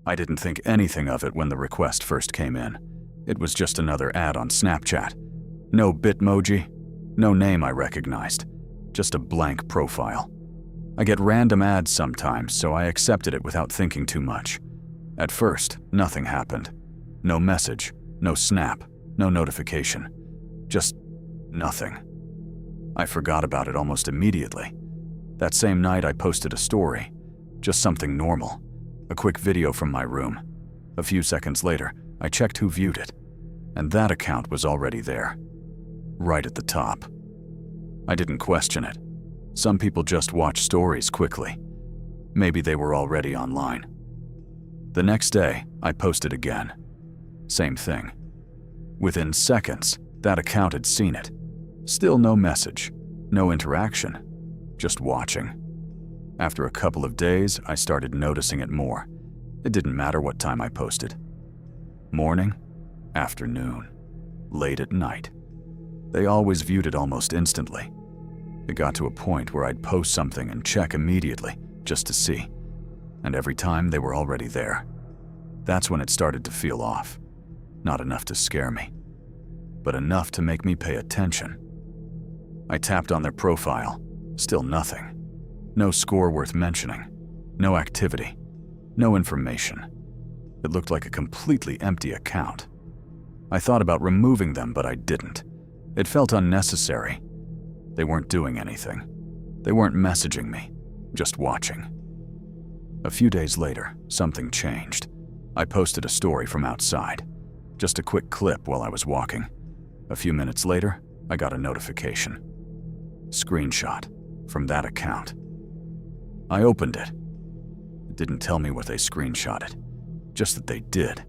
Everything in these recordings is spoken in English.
I didn't think anything of it when the request first came in. It was just another ad on Snapchat. No Bitmoji, no name I recognized, just a blank profile. I get random ads sometimes, so I accepted it without thinking too much. At first, nothing happened. No message, no snap, no notification. Just nothing. I forgot about it almost immediately. That same night I posted a story. Just something normal. A quick video from my room. A few seconds later, I checked who viewed it. And that account was already there. Right at the top. I didn't question it. Some people just watch stories quickly. Maybe they were already online. The next day, I posted again. Same thing. Within seconds, that account had seen it. Still no message, no interaction, just watching. After a couple of days, I started noticing it more. It didn't matter what time I posted. Morning, afternoon, late at night. They always viewed it almost instantly. It got to a point where I'd post something and check immediately, just to see. And every time they were already there. That's when it started to feel off. Not enough to scare me, but enough to make me pay attention. I tapped on their profile. Still nothing. No score worth mentioning. No activity. No information. It looked like a completely empty account. I thought about removing them, but I didn't. It felt unnecessary. They weren't doing anything. They weren't messaging me, just watching. A few days later, something changed. I posted a story from outside. Just a quick clip while I was walking. A few minutes later, I got a notification. Screenshot from that account. I opened it. It didn't tell me what they screenshotted, just that they did.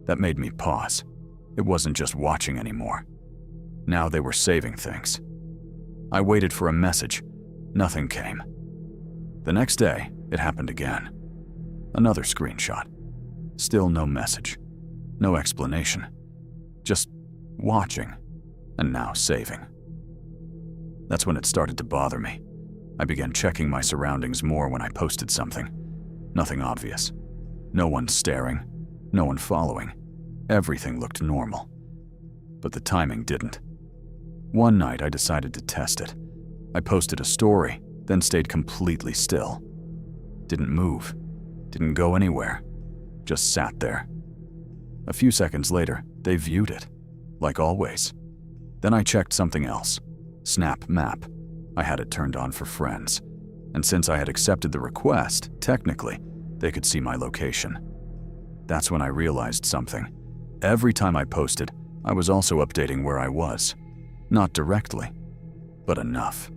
That made me pause. It wasn't just watching anymore. Now they were saving things. I waited for a message. Nothing came. The next day, it happened again. Another screenshot. Still no message. No explanation. Just watching, and now saving. That's when it started to bother me. I began checking my surroundings more when I posted something. Nothing obvious. No one staring. No one following. Everything looked normal. But the timing didn't. One night I decided to test it. I posted a story, then stayed completely still. Didn't move. Didn't go anywhere. Just sat there. A few seconds later, they viewed it. Like always. Then I checked something else. Snap Map. I had it turned on for friends. And since I had accepted the request, technically, they could see my location. That's when I realized something. Every time I posted, I was also updating where I was. Not directly, but enough.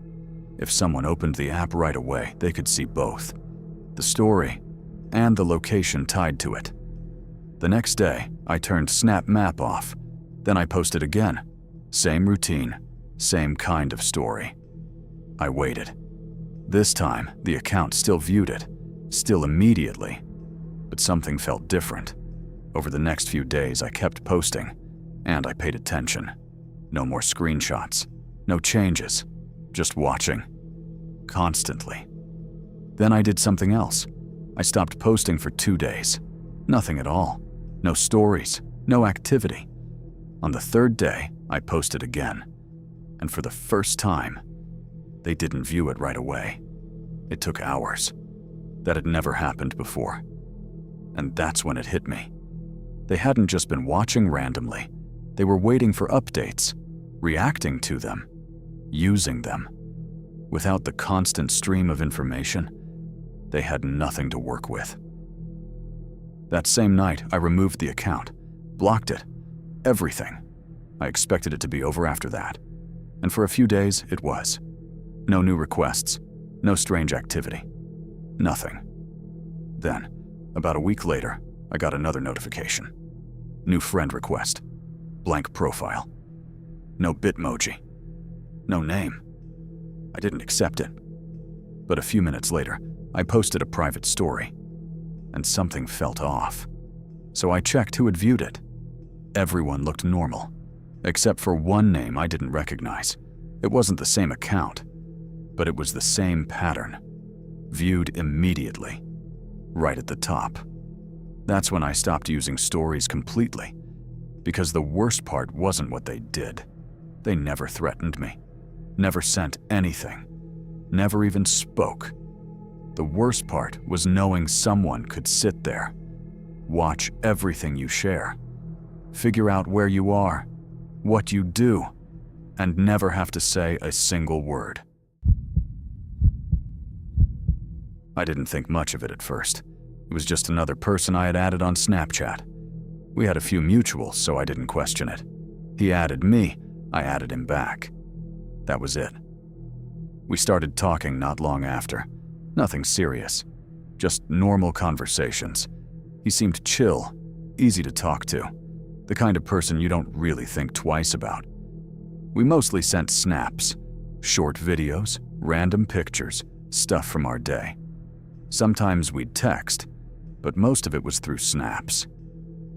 If someone opened the app right away, they could see both. The story and the location tied to it. The next day, I turned Snap Map off. Then I posted again. Same routine, same kind of story. I waited. This time, the account still viewed it, still immediately. But something felt different. Over the next few days, I kept posting, and I paid attention. No more screenshots, no changes, just watching. Constantly. Then I did something else. I stopped posting for 2 days. Nothing at all. No stories, no activity. On the third day, I posted again. And for the first time, they didn't view it right away. It took hours. That had never happened before. And that's when it hit me. They hadn't just been watching randomly. They were waiting for updates, reacting to them, using them. Without the constant stream of information, they had nothing to work with. That same night, I removed the account, blocked it, everything. I expected it to be over after that. And for a few days, it was. No new requests, no strange activity, nothing. Then, about a week later, I got another notification. New friend request, blank profile. No Bitmoji, no name. I didn't accept it. But a few minutes later, I posted a private story, and something felt off. So I checked who had viewed it. Everyone looked normal, except for one name I didn't recognize. It wasn't the same account, but it was the same pattern. Viewed immediately, right at the top. That's when I stopped using stories completely, because the worst part wasn't what they did. They never threatened me, never sent anything, never even spoke. The worst part was knowing someone could sit there, watch everything you share, figure out where you are, what you do, and never have to say a single word. I didn't think much of it at first. It was just another person I had added on Snapchat. We had a few mutuals, so I didn't question it. He added me, I added him back. That was it. We started talking not long after. Nothing serious, just normal conversations. He seemed chill, easy to talk to, the kind of person you don't really think twice about. We mostly sent snaps, short videos, random pictures, stuff from our day. Sometimes we'd text, but most of it was through snaps.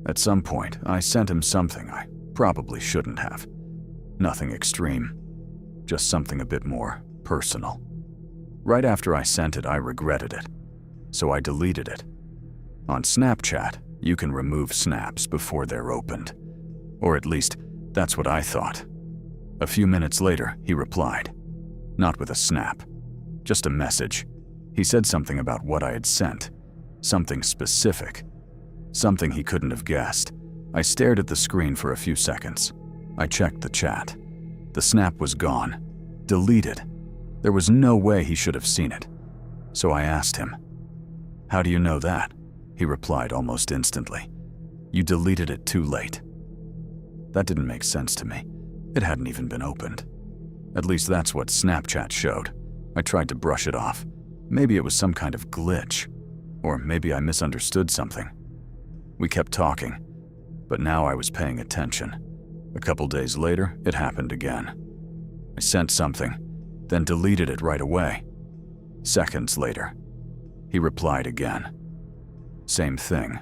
At some point, I sent him something I probably shouldn't have. Nothing extreme, just something a bit more personal. Right after I sent it, I regretted it, so I deleted it. On Snapchat, you can remove snaps before they're opened. Or at least, that's what I thought. A few minutes later, he replied. Not with a snap, just a message. He said something about what I had sent, something specific, something he couldn't have guessed. I stared at the screen for a few seconds. I checked the chat. The snap was gone, deleted. There was no way he should have seen it. So I asked him, "How do you know that?" He replied almost instantly, "You deleted it too late." That didn't make sense to me. It hadn't even been opened. At least that's what Snapchat showed. I tried to brush it off. Maybe it was some kind of glitch, or maybe I misunderstood something. We kept talking, but now I was paying attention. A couple days later, it happened again. I sent something, then deleted it right away. Seconds later, he replied again. Same thing,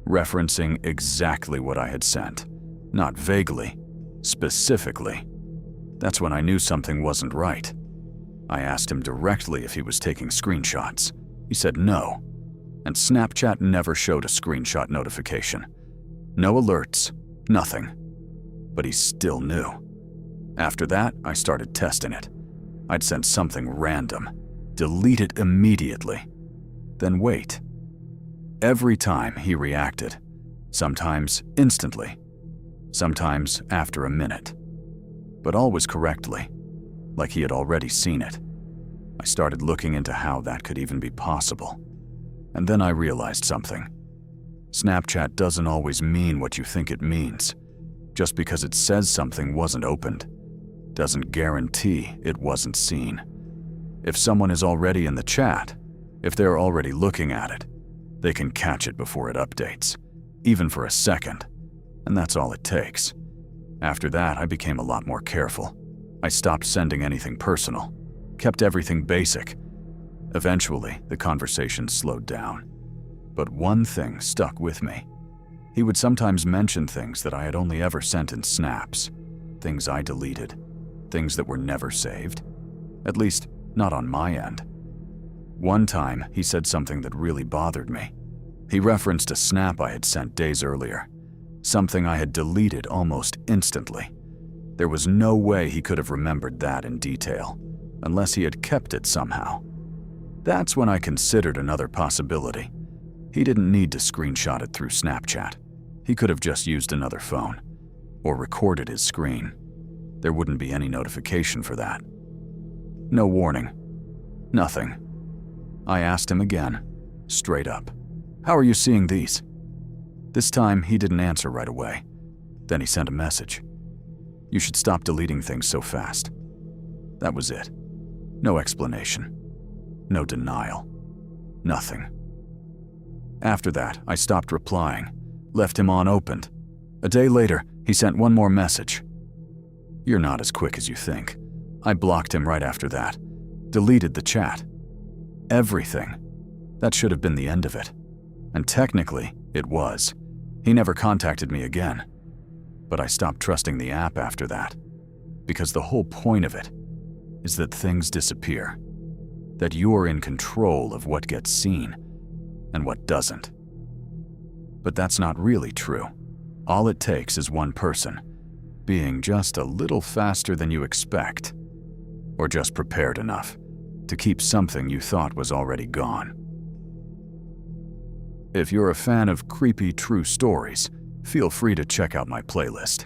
referencing exactly what I had sent, not vaguely, specifically. That's when I knew something wasn't right. I asked him directly if he was taking screenshots. He said no, and Snapchat never showed a screenshot notification. No alerts, nothing. But he still knew. After that, I started testing it. I'd sent something random, delete it immediately, then wait. Every time he reacted, sometimes instantly, sometimes after a minute, but always correctly, like he had already seen it. I started looking into how that could even be possible. And then I realized something. Snapchat doesn't always mean what you think it means. Just because it says something wasn't opened, doesn't guarantee it wasn't seen. If someone is already in the chat, if they're already looking at it, they can catch it before it updates, even for a second. And that's all it takes. After that, I became a lot more careful. I stopped sending anything personal, kept everything basic. Eventually, the conversation slowed down. But one thing stuck with me. He would sometimes mention things that I had only ever sent in snaps, things I deleted, things that were never saved. At least, not on my end. One time, he said something that really bothered me. He referenced a snap I had sent days earlier, something I had deleted almost instantly. There was no way he could have remembered that in detail, unless he had kept it somehow. That's when I considered another possibility. He didn't need to screenshot it through Snapchat. He could have just used another phone, or recorded his screen. There wouldn't be any notification for that. No warning. Nothing. I asked him again, straight up, "How are you seeing these?" This time, he didn't answer right away. Then he sent a message. "You should stop deleting things so fast." That was it. No explanation. No denial. Nothing. After that, I stopped replying, left him unopened. A day later, he sent one more message. "You're not as quick as you think." I blocked him right after that. Deleted the chat. Everything. That should have been the end of it. And technically, it was. He never contacted me again. But I stopped trusting the app after that. Because the whole point of it is that things disappear. That you're in control of what gets seen and what doesn't. But that's not really true. All it takes is one person, being just a little faster than you expect, or just prepared enough to keep something you thought was already gone. If you're a fan of creepy true stories, feel free to check out my playlist.